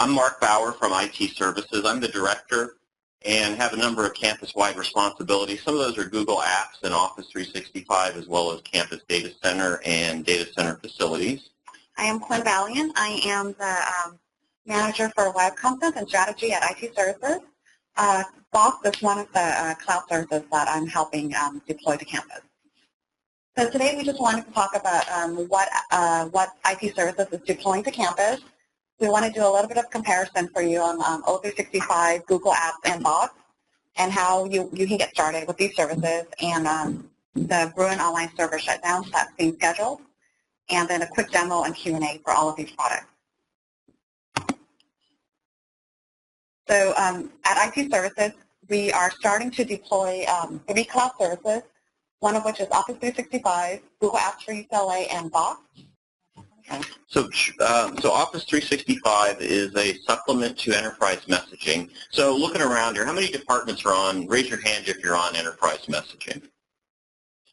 I'm Mark Bower from IT Services. I'm the director and have a number of campus-wide responsibilities. Some of those are Google Apps and Office 365, as well as Campus Data Center and Data Center Facilities. I am Quyen Vaillant. I am the manager for web content and strategy at IT Services. Box is one of the cloud services that I'm helping deploy to campus. So today we just wanted to talk about what IT Services is deploying to campus. We want to do a little bit of comparison for you on O365, Google Apps, and Box, and how you can get started with these services, and the Bruin online server shutdown that's being scheduled, and then a quick demo and Q&A for all of these products. So at IT Services, we are starting to deploy 3 cloud services, one of which is Office 365, Google Apps for UCLA, and Box. Okay. So Office 365 is a supplement to enterprise messaging. So looking around here, how many departments are on? Raise your hand if you're on enterprise messaging.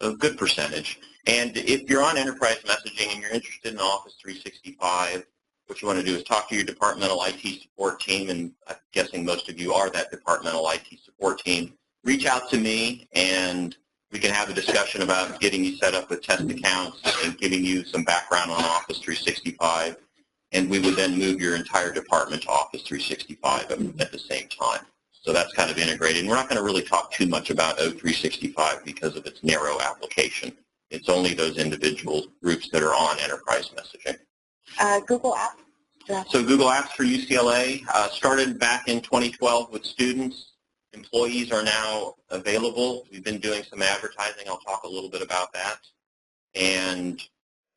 So a good percentage. And if you're on enterprise messaging and you're interested in Office 365, what you want to do is talk to your departmental IT support team, and I'm guessing most of you are that departmental IT support team. Reach out to me, and we can have a discussion about getting you set up with test accounts and giving you some background on Office 365, and we would then move your entire department to Office 365 at the same time. So that's kind of integrated. And we're not going to really talk too much about O365 because of its narrow application. It's only those individual groups that are on enterprise messaging. Google Apps. Yeah. So Google Apps for UCLA started back in 2012 with students. Employees are now available. We've been doing some advertising. I'll talk a little bit about that. And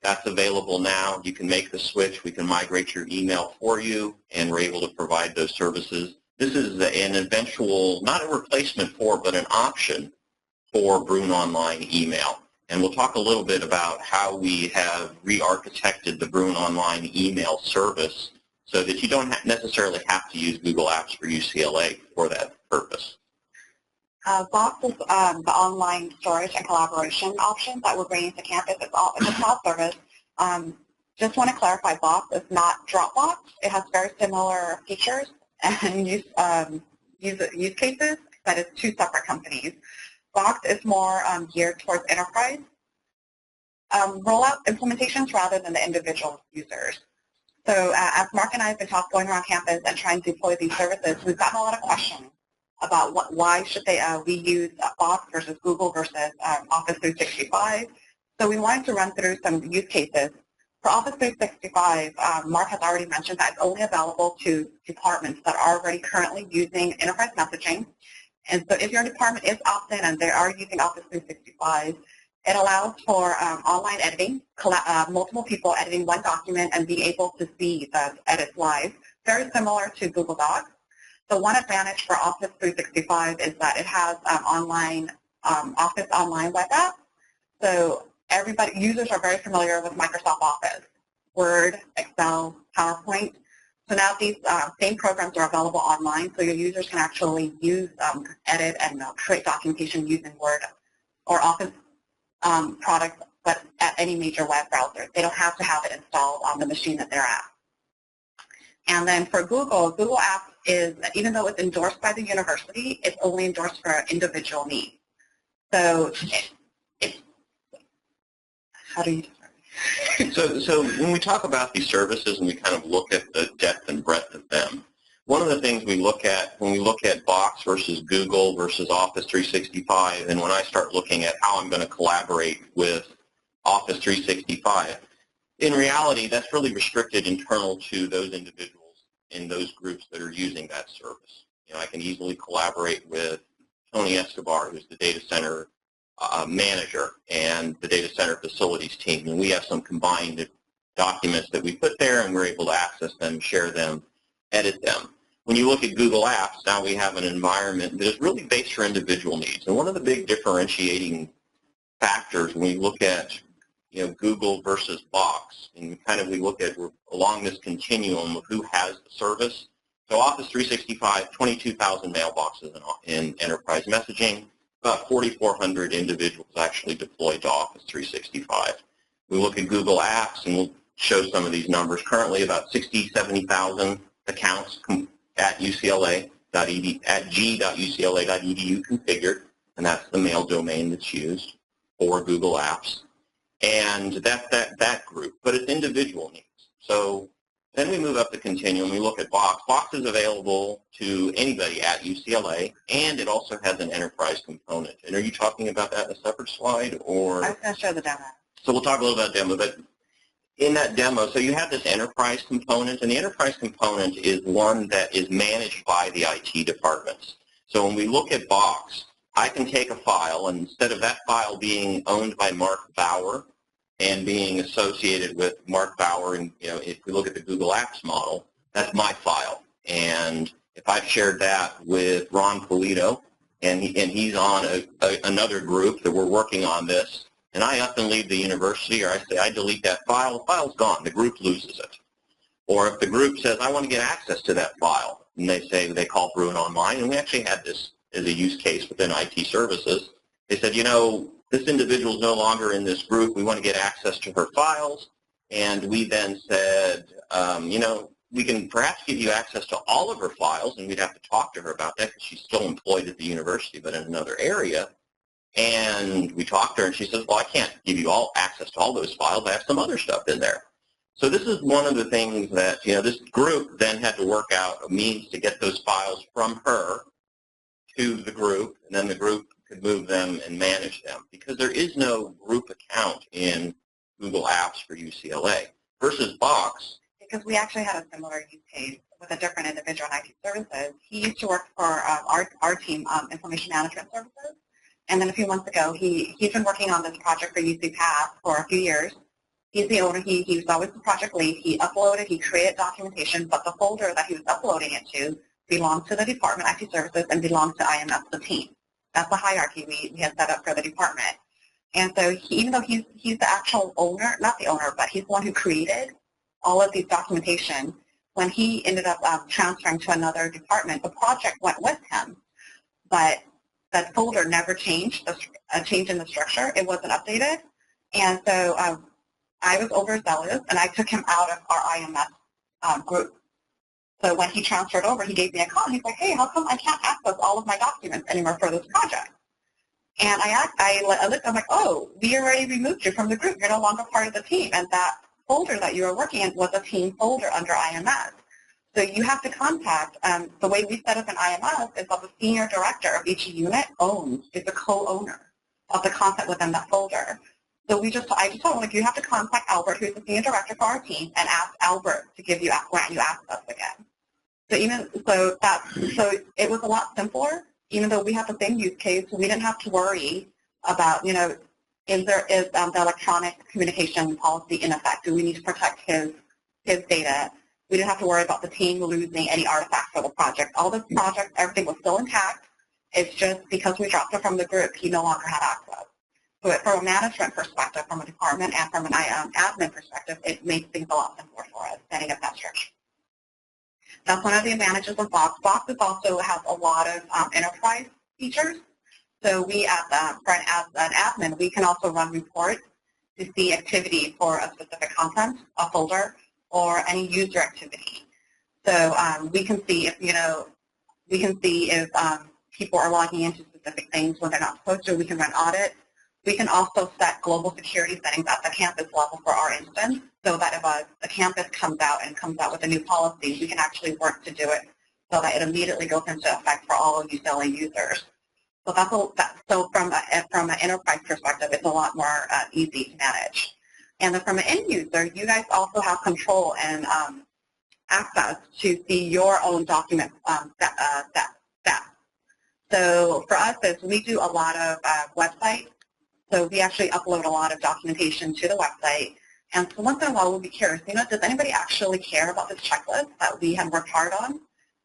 that's available now. You can make the switch. We can migrate your email for you, and we're able to provide those services. This is an eventual, not a replacement for, but an option for Bruin Online email. And we'll talk a little bit about how we have re-architected the Bruin Online email service so that you don't necessarily have to use Google Apps for UCLA for that purpose. Box is the online storage and collaboration option that we're bringing to campus. It's a cloud service. Just want to clarify, Box is not Dropbox. It has very similar features and use cases, but it's 2 separate companies. Box is more geared towards enterprise rollout implementations rather than the individual users. So as Mark and I have been going around campus and trying to deploy these services, we've gotten a lot of questions about why should we use Box versus Google versus Office 365. So we wanted to run through some use cases. For Office 365, Mark has already mentioned that it's only available to departments that are already currently using enterprise messaging. And so if your department is opt-in and they are using Office 365, it allows for online editing, multiple people editing one document and being able to see the edits live, very similar to Google Docs. The one advantage for Office 365 is that it has Office Online web app. So users are very familiar with Microsoft Office, Word, Excel, PowerPoint. So now these same programs are available online, so your users can actually use, edit, and create documentation using Word or Office products, but at any major web browser. They don't have to have it installed on the machine that they're at. And then for Google Apps is, even though it's endorsed by the university, it's only endorsed for individual needs. So how do you So when we talk about these services and we kind of look at the depth and breadth of them, one of the things we look at when we look at Box versus Google versus Office 365, and when I start looking at how I'm going to collaborate with Office 365, in reality, that's really restricted internal to those individuals in those groups that are using that service. You know, I can easily collaborate with Tony Escobar, who's the data center manager, and the data center facilities team, and we have some combined documents that we put there, and we're able to access them, share them, edit them. When you look at Google Apps, now we have an environment that is really based for individual needs. And one of the big differentiating factors when we look at Google versus Box, and we look at along this continuum of who has the service. So Office 365, 22,000 mailboxes in enterprise messaging, about 4,400 individuals actually deployed to Office 365. We look at Google Apps, and we'll show some of these numbers. Currently about 60,000, 70,000 accounts at g.ucla.edu configured, and that's the mail domain that's used for Google Apps. And that's that group, but it's individual needs. So then we move up the continuum, we look at Box. Box is available to anybody at UCLA, and it also has an enterprise component. And are you talking about that in a separate slide? Or? I was going to show the demo. So we'll talk a little about demo, but in that demo, so you have this enterprise component, and the enterprise component is one that is managed by the IT departments. So when we look at Box, I can take a file, and instead of that file being owned by Mark Bower and being associated with Mark Bower, and if we look at the Google Apps model, that's my file. And if I've shared that with Ron Polito, and he's on another group that we're working on this, and I up and leave the university, or I say I delete that file, the file's gone. The group loses it. Or if the group says, I want to get access to that file, and they call Bruin Online, and we actually had this as a use case within IT services. They said, this individual is no longer in this group. We want to get access to her files. And we then said, we can perhaps give you access to all of her files, and we'd have to talk to her about that because she's still employed at the university, but in another area. And we talked to her, and she says, well, I can't give you access to all those files. I have some other stuff in there. So this is one of the things that, this group then had to work out a means to get those files from her to the group, and then the group could move them and manage them, because there is no group account in Google Apps for UCLA versus Box. Because we actually had a similar use case with a different individual in IT services. He used to work for our team, Information Management Services, and then a few months ago, he's been working on this project for UC Pass for a few years. He's the owner. He was always the project lead. He created documentation, but the folder that he was uploading it to belongs to the department, IT services, and belongs to IMS, the team. That's the hierarchy we had set up for the department. And so even though he's the actual owner, not the owner, but he's the one who created all of these documentation, when he ended up transferring to another department, the project went with him. But that folder never changed, a change in the structure. It wasn't updated. And so I was overzealous, and I took him out of our IMS group. So when he transferred over, he gave me a call. He's like, hey, how come I can't access all of my documents anymore for this project? And I looked, I'm like, oh, we already removed you from the group. You're no longer part of the team. And that folder that you were working in was a team folder under IMS. So you have to contact, the way we set up an IMS is that the senior director of each unit is a co-owner of the content within that folder. So I just told him, like, you have to contact Albert, who's the senior director for our team, and ask Albert to grant you access again. So it was a lot simpler. Even though we have the same use case, we didn't have to worry about, is the electronic communication policy in effect? Do we need to protect his data? We didn't have to worry about the team losing any artifacts for the project. All the projects, everything was still intact. It's just because we dropped it from the group, he no longer had access. So from a management perspective, from a department, and from an admin perspective, it makes things a lot simpler for us, setting up that structure. That's one of the advantages of Box. Box also has a lot of enterprise features. So we, as an admin, we can also run reports to see activity for a specific content, a folder, or any user activity. So we can see if people are logging into specific things when they're not supposed to. We can run audits. We can also set global security settings at the campus level for our instance, so that if a campus comes out with a new policy, we can actually work to do it so that it immediately goes into effect for all of UCLA users. So from an enterprise perspective, it's a lot more easy to manage. And then from an end user, you guys also have control and access to see your own document stats. So for us, we do a lot of websites. So we actually upload a lot of documentation to the website. And so once in a while, we'll be curious, does anybody actually care about this checklist that we had worked hard on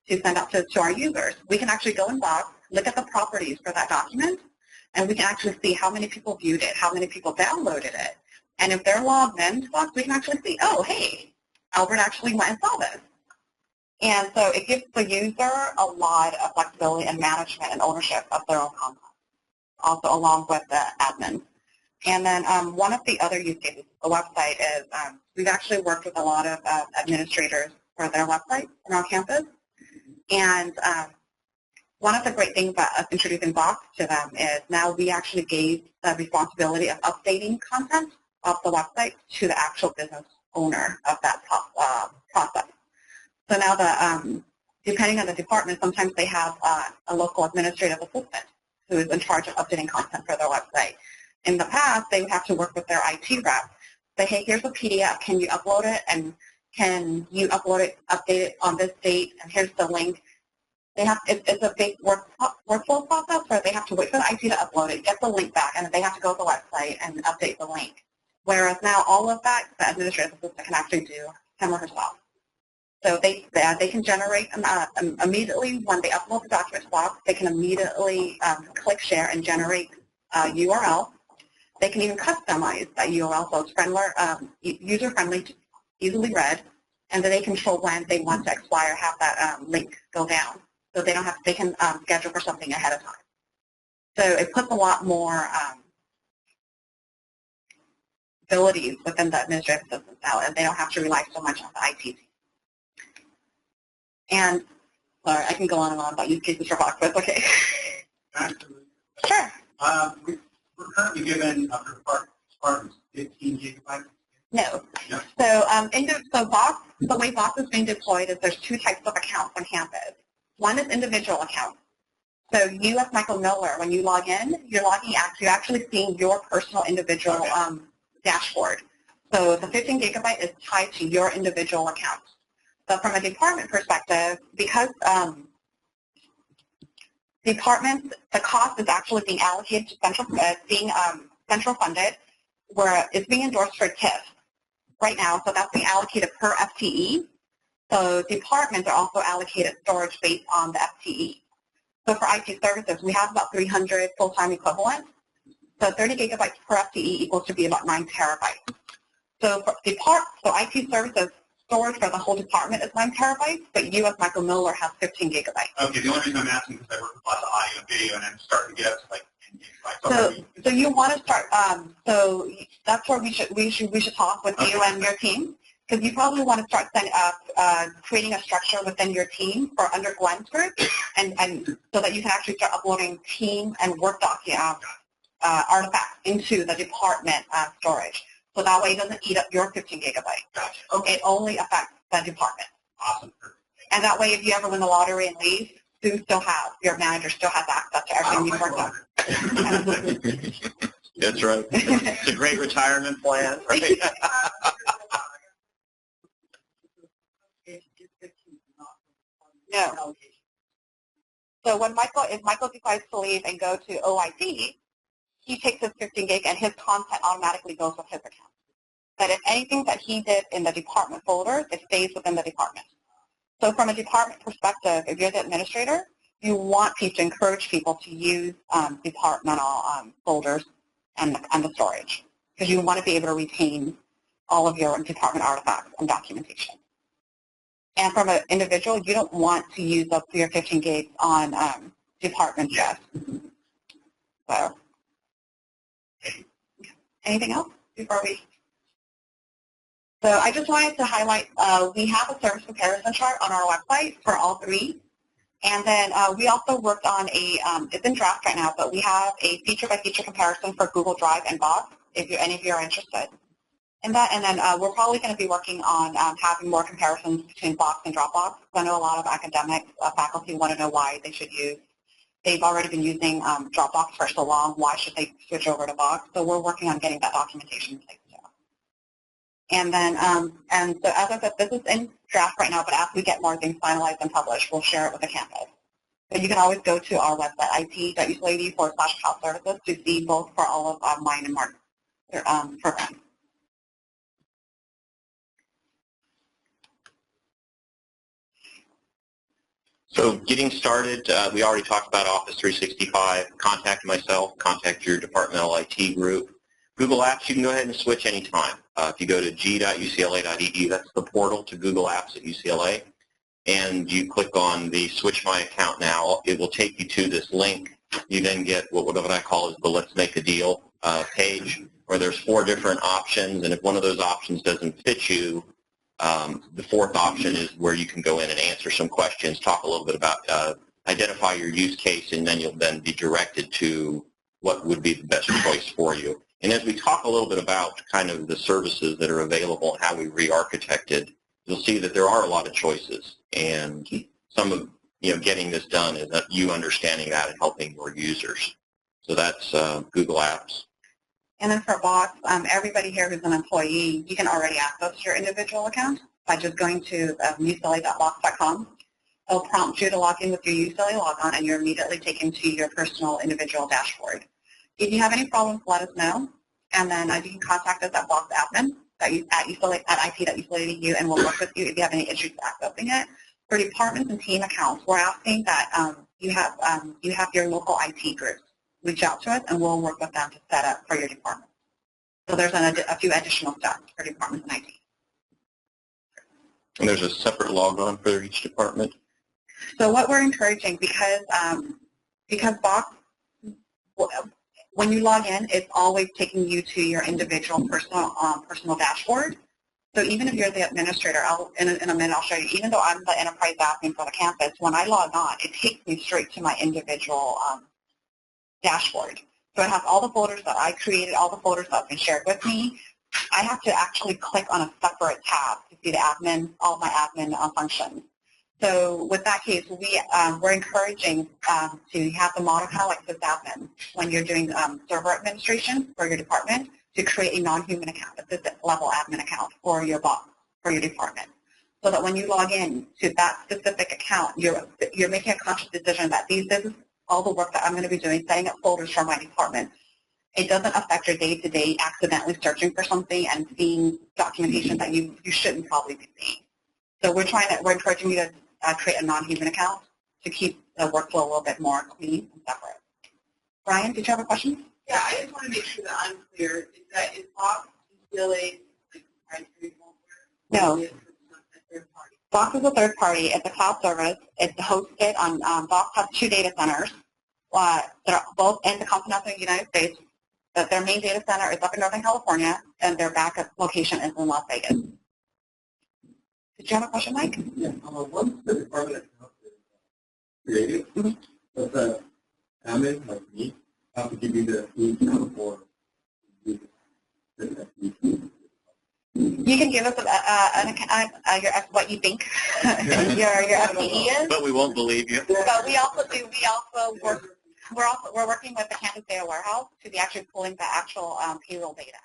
to send out to our users? We can actually go in Box, look at the properties for that document, and we can actually see how many people viewed it, how many people downloaded it. And if they're logged into Box, we can actually see, oh, hey, Albert actually went and saw this. And so it gives the user a lot of flexibility and management and ownership of their own content, also along with the admin. And then one of the other use cases of the website is we've actually worked with a lot of administrators for their website on our campus. And one of the great things about us introducing Box to them is now we actually gave the responsibility of updating content of the website to the actual business owner of that process. So now depending on the department, sometimes they have a local administrative assistant who is in charge of updating content for their website. In the past, they would have to work with their IT rep. Say, hey, here's a PDF. Can you upload it? And can you upload it, update it on this date? And here's the link. They have it's a big workflow process where they have to wait for the IT to upload it, get the link back, and then they have to go to the website and update the link. Whereas now all of that, the administrative assistant can actually do him or herself. So they can generate immediately when they upload the document to Box. They can immediately click share and generate a URL. They can even customize that URL so it's user-friendly, easily read, and then they control when they want to expire, have that link go down. So they don't have. They can schedule for something ahead of time. So it puts a lot more abilities within the administrative assistants now, and they don't have to rely so much on the IT team. And sorry, I can go on and on about use cases for Box, but it's okay. Absolutely. Sure. We're currently given departments 15 gigabytes. No. No. So Box, the way Box is being deployed is there's two types of accounts on campus. One is individual accounts. So you, as Michael Miller, when you log in, you're logging out. You're actually seeing your personal individual dashboard. So the 15 gigabyte is tied to your individual account. So from a department perspective, because departments, the cost is actually being allocated to central funded, where it's being endorsed for TIF right now. So that's being allocated per FTE. So departments are also allocated storage based on the FTE. So for IT services, we have about 300 full-time equivalents. So 30 gigabytes per FTE equals to be about 9 terabytes. So for IT services, storage for the whole department is 9 terabytes, but you, as Michael Miller, has 15 gigabytes. Okay, the only reason I'm asking is because I work with lots of audio and video, and I'm starting to get up to like 10 gigabytes. So you want to start. So that's where we should talk with you and your team, because you probably want to start creating a structure within your team for under Gwen's group, and so that you can actually start uploading team and Word document artifacts into the department storage. So that way it doesn't eat up your 15 gigabytes. Gotcha. Okay. It only affects the department. Awesome. And that way, if you ever win the lottery and leave, your manager still has access to everything you've worked on. That's right. It's a great retirement plan, right? No. So when if Michael decides to leave and go to OIT, he takes his 15 gig and his content automatically goes with his account. But if anything that he did in the department folders, it stays within the department. So from a department perspective, if you're the administrator, you want to encourage people to use departmental folders and the storage, because you want to be able to retain all of your department artifacts and documentation. And from an individual, you don't want to use up your 15 gigs on department stuff. So, anything else before we? So I just wanted to highlight, we have a service comparison chart on our website for all three. And then we also worked on it's in draft right now, but we have a feature-by-feature comparison for Google Drive and Box, if any of you are interested in that. And then we're probably going to be working on having more comparisons between Box and Dropbox. I know a lot of academic faculty want to know why they should use. They've already been using Dropbox for so long. Why should they switch over to Box? So we're working on getting that documentation in place. And then, and so as I said, this is in draft right now, but as we get more things finalized and published, we'll share it with the campus. But you can always go to our website, it.ucla.edu/cloud services, to see both for all of mine and Mark's programs. So getting started, we already talked about Office 365. Contact myself, contact your departmental IT group. Google Apps, you can go ahead and switch anytime. If you go to g.ucla.edu, that's the portal to Google Apps at UCLA, and you click on the Switch My Account Now, it will take you to this link. You then get what I call is the Let's Make a Deal page, where there's 4 different options, and if one of those options doesn't fit you, The fourth option is where you can go in and answer some questions, talk a little bit about, identify your use case, and then you'll then be directed to what would be the best choice for you. And as we talk a little bit about kind of the services that are available and how we re-architected, you'll see that there are a lot of choices. And some of getting this done is that you understanding that and helping your users. So that's Google Apps. And then for Box, everybody here who's an employee, you can already access your individual account by just going to ucla.box.com. It'll prompt you to log in with your UCLA logon, and you're immediately taken to your personal individual dashboard. If you have any problems, let us know, and then you can contact us at Box Admin at it.ucla.edu, and we'll work with you if you have any issues accessing it. For departments and team accounts, we're asking that you have your local IT groups reach out to us, and we'll work with them to set up for your department. So there's a few additional steps for departments and IT. And there's a separate logon for each department? So what we're encouraging, because Box, when you log in, it's always taking you to your individual personal dashboard. So even if you're the administrator, in a minute I'll show you, even though I'm the enterprise admin for the campus, when I log on, it takes me straight to my individual dashboard. So it has all the folders that I created, all the folders that have been shared with me. I have to actually click on a separate tab to see the admin, all my admin functions. So with that case, we're encouraging to have the model kind of like sysadmin when you're doing server administration for your department, to create a non-human account, a sys-level admin account for your box, for your department. So that when you log in to that specific account, you're making a conscious decision that this is all the work that I'm going to be doing, setting up folders for my department. It doesn't affect your day-to-day accidentally searching for something and seeing documentation that you shouldn't probably be seeing. So we're encouraging you to create a non-human account to keep the workflow a little bit more clean and separate. Brian, did you have a question? Yeah, I just want to make sure that I'm clear. Is Box UCLA proprietary software? No. Is it a third party? Box is a third party. It's a cloud service. It's hosted on, Box has 2 data centers that are both in the continental United States. But their main data center is up in Northern California, and their backup location is in Las Vegas. Did you have a question, Mike? Yeah. Once the department account is created, does the admin, like me, have to give you the email for You can give us an account, what you think your FTE is. But we won't believe you. But we're working with the campus data warehouse to be actually pulling the actual payroll data.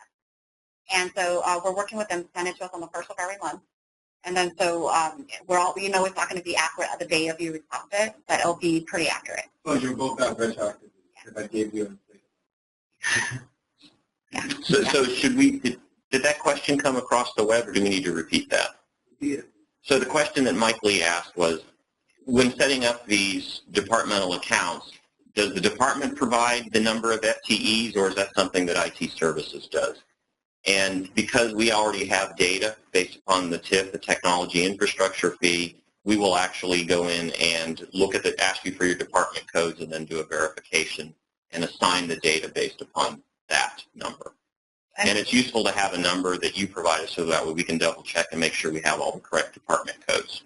And so we're working with them to send it to us on the first of every month. And then so it's not going to be accurate at the day of you request it, but it'll be pretty accurate. So you're both that retroactive if I gave you Yeah. So should we, did that question come across the web, or do we need to repeat that? Yeah. So the question that Mike Lee asked was, when setting up these departmental accounts, does the department provide the number of FTEs, or is that something that IT services does? And because we already have data based upon the TIF, the technology infrastructure fee, we will actually go in and look at ask you for your department codes, and then do a verification and assign the data based upon that number. And it's useful to have a number that you provide us, so that way we can double check and make sure we have all the correct department codes.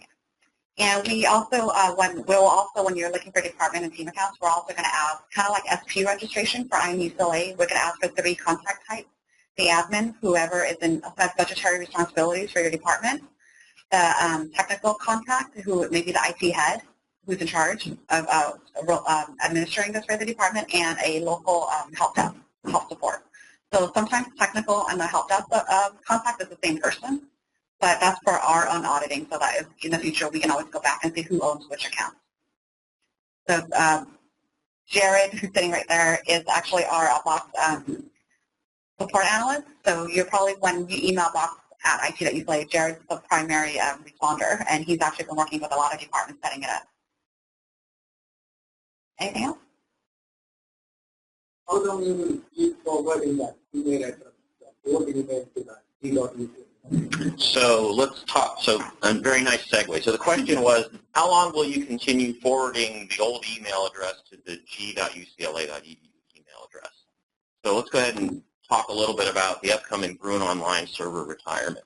And we also, when you're looking for department and team accounts, we're also going to ask, kind of like SP registration for UCLA, we're going to ask for 3 contact types: the admin, whoever is in budgetary responsibilities for your department; the technical contact, who may be the IT head, who's in charge of administering this for the department; and a local help desk, help support. So sometimes technical and the help desk contact is the same person, but that's for our own auditing, so that in the future we can always go back and see who owns which account. So Jared, who's sitting right there, is actually our Box support analyst. So you're probably, when you email Box at IT.UCLA, Jared's the primary responder, and he's actually been working with a lot of departments setting it up. Anything else? How long you will keep forwarding that email address, the old email to the G.UCLA? So let's talk. So a very nice segue. So the question was, how long will you continue forwarding the old email address to the g.ucla.edu email address? So let's go ahead and talk a little bit about the upcoming Bruin Online server retirement.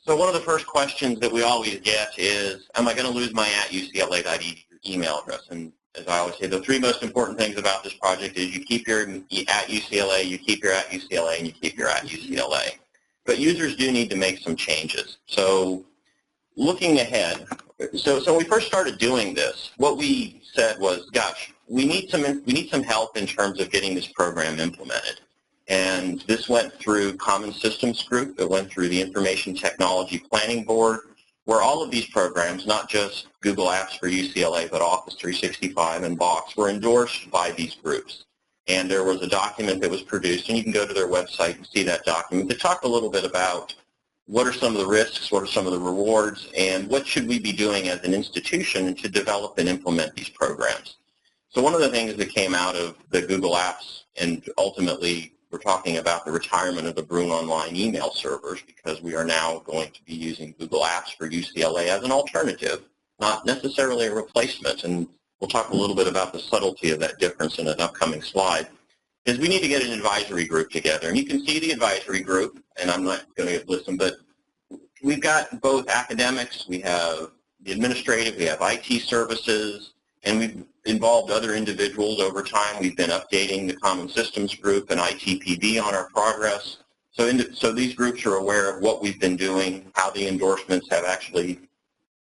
So one of the first questions that we always get is, am I going to lose my @ucla.edu email address? And as I always say, the three most important things about this project is you keep your @UCLA, you keep your @UCLA, and you keep your @UCLA. But users do need to make some changes. So looking ahead, so when we first started doing this, what we said was, gosh, we need some help in terms of getting this program implemented. And this went through Common Systems Group. It went through the Information Technology Planning Board, where all of these programs, not just Google Apps for UCLA, but Office 365 and Box, were endorsed by these groups. And there was a document that was produced, and you can go to their website and see that document, that talked a little bit about what are some of the risks, what are some of the rewards, and what should we be doing as an institution to develop and implement these programs. So one of the things that came out of the Google Apps, and ultimately we're talking about the retirement of the Bruin Online email servers, because we are now going to be using Google Apps for UCLA as an alternative, not necessarily a replacement. And we'll talk a little bit about the subtlety of that difference in an upcoming slide, is we need to get an advisory group together. And you can see the advisory group, and I'm not going to list them, but we've got both academics, we have the administrative, we have IT services, and we've involved other individuals over time. We've been updating the Common Systems Group and ITPD on our progress. So these groups are aware of what we've been doing, how the endorsements have actually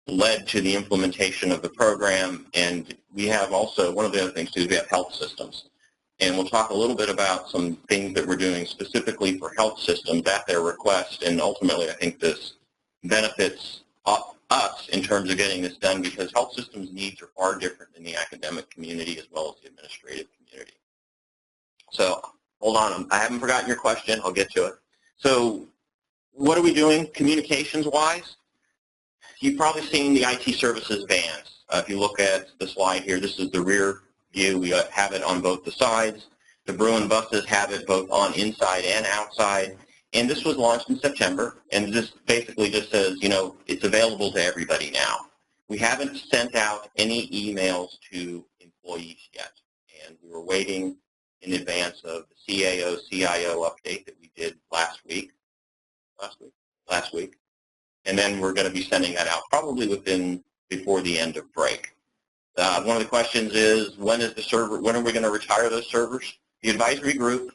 led to the implementation of the program. And we have also, one of the other things too, is we have health systems. And we'll talk a little bit about some things that we're doing specifically for health systems at their request. And ultimately, I think this benefits us in terms of getting this done, because health systems needs are far different than the academic community as well as the administrative community. So hold on, I haven't forgotten your question. I'll get to it. So what are we doing communications-wise? You've probably seen the IT services vans. If you look at the slide here, this is the rear view. We have it on both the sides. The Bruin buses have it both on inside and outside. And this was launched in September, and this basically just says, you know, it's available to everybody now. We haven't sent out any emails to employees yet, and we were waiting in advance of the CAO, CIO update that we did last week, and then we're going to be sending that out probably before the end of break. One of the questions is, when are we going to retire those servers? The advisory group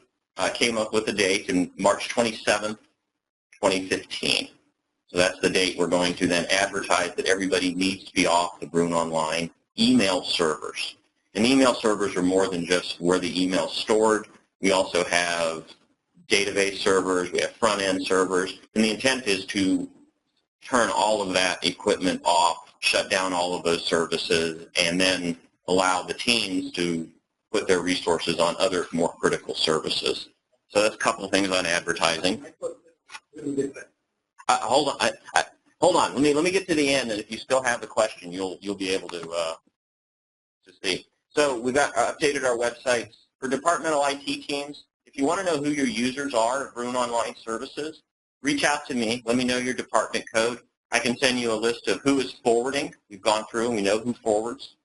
came up with a date in March 27th, 2015. So that's the date we're going to then advertise that everybody needs to be off the Bruin Online email servers. And email servers are more than just where the email is stored. We also have database servers, we have front-end servers, and the intent is to turn all of that equipment off, shut down all of those services, and then allow the teams to put their resources on other more critical services. So that's a couple of things on advertising. Hold on. Let me get to the end, and if you still have the question, you'll be able to see. So we've updated our websites for departmental IT teams. If you want to know who your users are of Bruin Online Services, reach out to me. Let me know your department code. I can send you a list of who is forwarding. We've gone through and we know who forwards.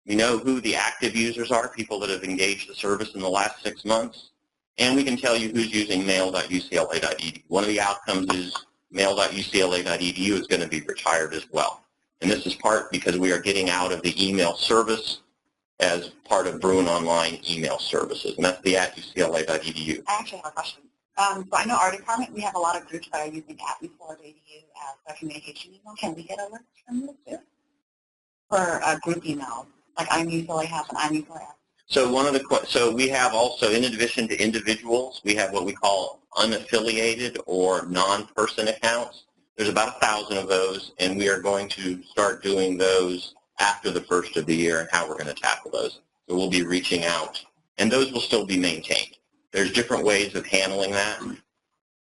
We know who the active users are, people that have engaged the service in the last 6 months. And we can tell you who's using mail.ucla.edu. One of the outcomes is mail.ucla.edu is going to be retired as well. And this is part because we are getting out of the email service as part of Bruin Online email services. And that's the @ucla.edu. I actually have a question. So I know our department, we have a lot of groups that are using @ucla.edu as a communication email. Can we get a list from you too? For group emails, like I'm UCLA has and I'm UCLA has. So we have also, in addition to individuals, we have what we call unaffiliated or non-person accounts. There's about 1,000 of those, and we are going to start doing those after the first of the year and how we're going to tackle those. So we'll be reaching out, and those will still be maintained. There's different ways of handling that.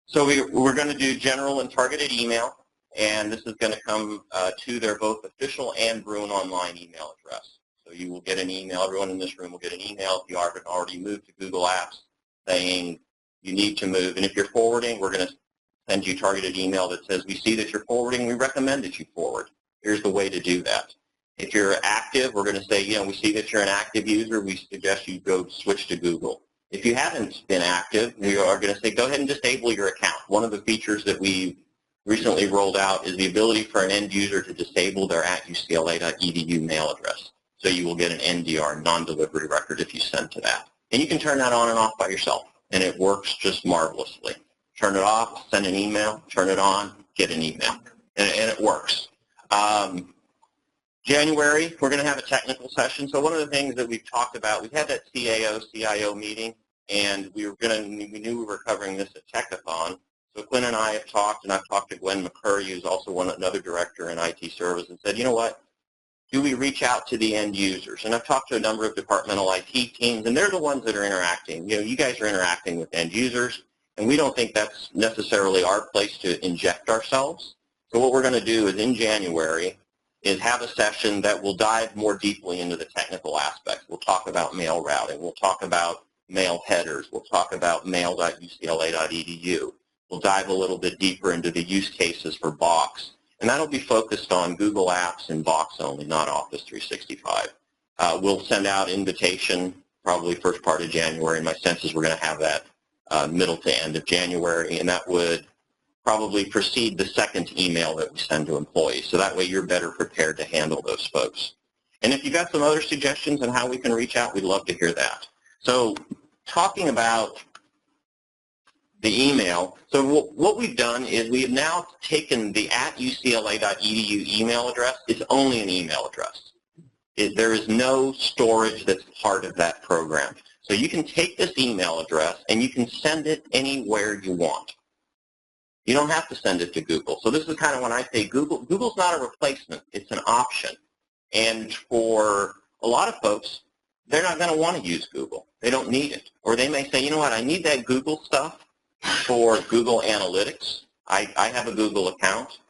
So we're going to do general and targeted email, and this is going to come to their both official and Bruin Online email address. So you will get an email, everyone in this room will get an email if you haven't already moved to Google Apps saying you need to move. And if you're forwarding, we're going to send you targeted email that says, we see that you're forwarding, we recommend that you forward. Here's the way to do that. If you're active, we're going to say, we see that you're an active user, we suggest you go switch to Google. If you haven't been active, we are going to say, go ahead and disable your account. One of the features that we recently rolled out is the ability for an end user to disable their @ucla.edu mail address. So you will get an NDR, non-delivery record, if you send to that. And you can turn that on and off by yourself, and it works just marvelously. Turn it off, send an email, turn it on, get an email, and it works. January, we're going to have a technical session. So one of the things that we've talked about, we've had that CAO-CIO meeting, and we knew we were covering this at Techathon. So Quinn and I have talked, and I've talked to Gwen McCurry, who's also another director in IT service, and said, you know what, do we reach out to the end users? And I've talked to a number of departmental IT teams, and they're the ones that are interacting. You know, you guys are interacting with end users, and we don't think that's necessarily our place to inject ourselves. So what we're going to do is in January is have a session that will dive more deeply into the technical aspects. We'll talk about mail routing. We'll talk about mail headers. We'll talk about mail.ucla.edu. We'll dive a little bit deeper into the use cases for Box. And that'll be focused on Google Apps and Box only, not Office 365. We'll send out invitation probably first part of January, and my sense is we're going to have that middle to end of January, and that would probably precede the second email that we send to employees. So that way you're better prepared to handle those folks. And if you've got some other suggestions on how we can reach out, we'd love to hear that. So talking about the email, so what we've done is we have now taken the @ucla.edu email address. It's only an email address. There is no storage that's part of that program. So you can take this email address and you can send it anywhere you want. You don't have to send it to Google. So this is kind of when I say Google's not a replacement. It's an option. And for a lot of folks, they're not going to want to use Google. They don't need it. Or they may say, you know what, I need that Google stuff for Google Analytics. I have a Google account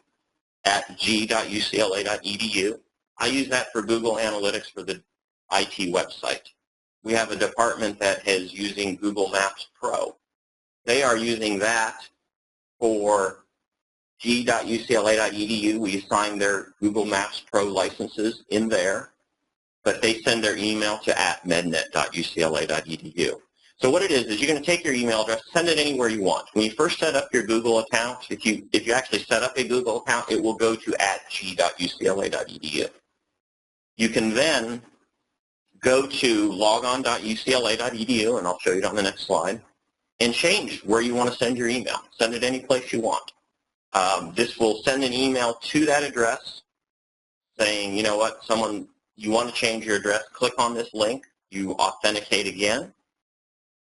at g.ucla.edu. I use that for Google Analytics for the IT website. We have a department that is using Google Maps Pro. They are using that for g.ucla.edu. We assign their Google Maps Pro licenses in there, but they send their email to @mednet.ucla.edu. So what it is you're going to take your email address, send it anywhere you want. When you first set up your Google account, if you actually set up a Google account, it will go to @g.ucla.edu. You can then go to logon.ucla.edu, and I'll show you it on the next slide, and change where you want to send your email. Send it any place you want. This will send an email to that address saying, you know what, you want to change your address, click on this link, you authenticate again,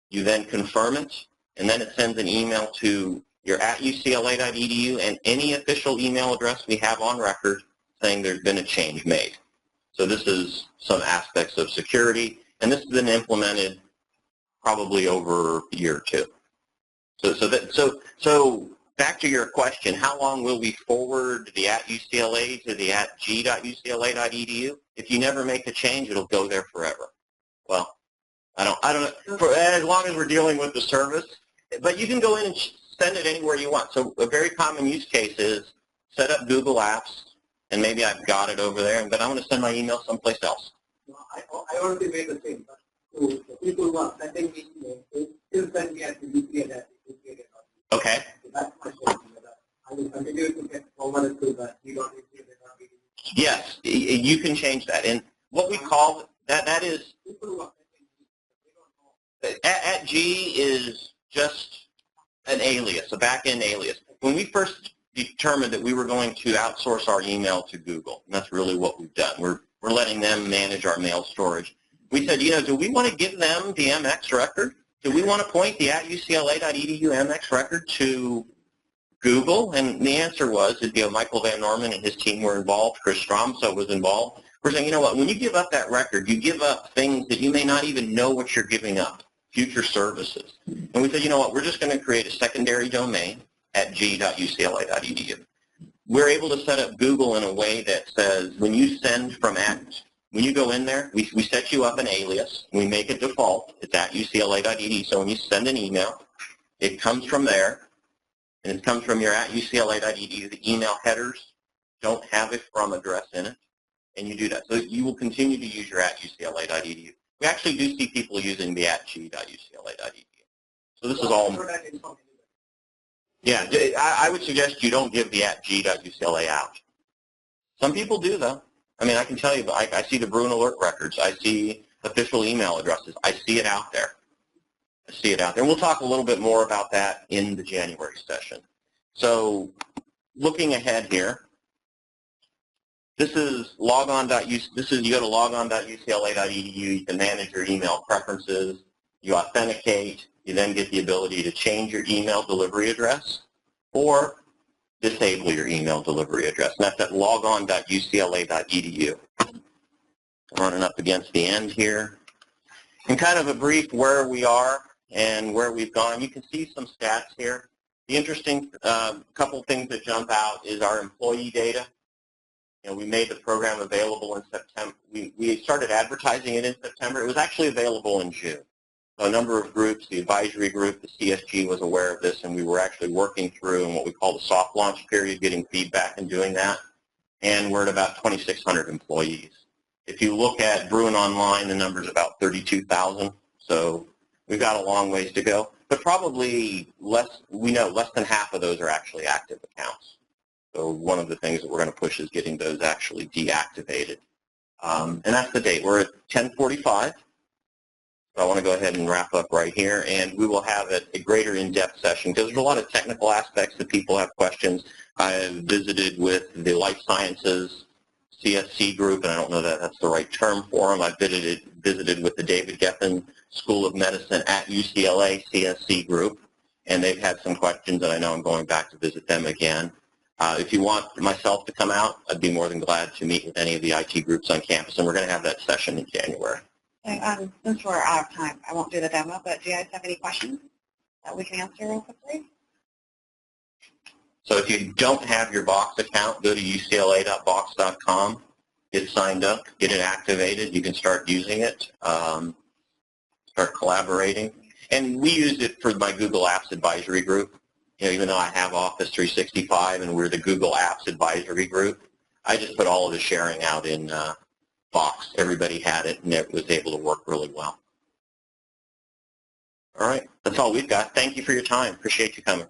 you then confirm it, and then it sends an email to your @ucla.edu and any official email address we have on record saying there's been a change made. So this is some aspects of security, and this has been implemented probably over a year or two. So back to your question, how long will we forward the @UCLA to the @g.ucla.edu? If you never make a change, it'll go there forever. Well, I don't know, as long as we're dealing with the service, but you can go in and send it anywhere you want. So a very common use case is set up Google Apps, and maybe I've got it over there, but I want to send my email someplace else. I already made the same, but to people who are sending me email, they still send me at the UCLA. Okay. So that's my question. I will continue to get forwarded to the g.ucla.edu. Yes, you can change that. And what we call that is, People who are sending me, they don't know. @G is just an alias, a back-end alias. When we first determined that we were going to outsource our email to Google, and that's really what we've done. We're letting them manage our mail storage. We said, you know, do we want to give them the MX record? Do we want to point the @ucla.edu MX record to Google? And the answer was, Michael Van Norman and his team were involved. Chris Stromso was involved. We're saying, you know what, when you give up that record, you give up things that you may not even know what you're giving up, future services. And we said, you know what, we're just going to create a secondary domain at g.ucla.edu. We're able to set up Google in a way that says when you send from when you go in there, we set you up an alias. We make it default. It's @ucla.edu. So when you send an email, it comes from there, and it comes from your @ucla.edu. The email headers don't have a from address in it, and you do that. So you will continue to use your @ucla.edu. We actually do see people using the @g.ucla.edu. So this is all. Yeah, I would suggest you don't give the @g.ucla out. Some people do, though. I mean, I can tell you, I see the Bruin Alert records. I see official email addresses. I see it out there. I see it out there. We'll talk a little bit more about that in the January session. So looking ahead here, this is you go to logon.ucla.edu. You can manage your email preferences. You authenticate. You then get the ability to change your email delivery address or disable your email delivery address. And that's at logon.ucla.edu. Running up against the end here. And kind of a brief where we are and where we've gone. You can see some stats here. The interesting couple things that jump out is our employee data. You know, we made the program available in September. We started advertising it in September. It was actually available in June. So a number of groups, the advisory group, the CSG was aware of this, and we were actually working through in what we call the soft launch period, getting feedback and doing that. And we're at about 2,600 employees. If you look at Bruin Online, the number's about 32,000. So we've got a long ways to go. But probably less than half of those are actually active accounts. So one of the things that we're going to push is getting those actually deactivated. And that's the date. We're at 10:45. So I want to go ahead and wrap up right here, and we will have a greater in-depth session because there's a lot of technical aspects that people have questions. I have visited with the life sciences CSC group, and I don't know that that's the right term for them. I visited with the David Geffen School of Medicine at UCLA CSC group, and they've had some questions, and I know I'm going back to visit them again. If you want myself to come out, I'd be more than glad to meet with any of the IT groups on campus, and we're going to have that session in January. Since we're out of time, I won't do the demo, but do you guys have any questions that we can answer real quickly? So if you don't have your Box account, go to ucla.box.com, get signed up, get it activated. You can start using it, start collaborating. And we use it for my Google Apps advisory group. You know, even though I have Office 365 and we're the Google Apps advisory group, I just put all of the sharing out in Box. Everybody had it, and it was able to work really well. All right, that's all we've got. Thank you for your time. Appreciate you coming.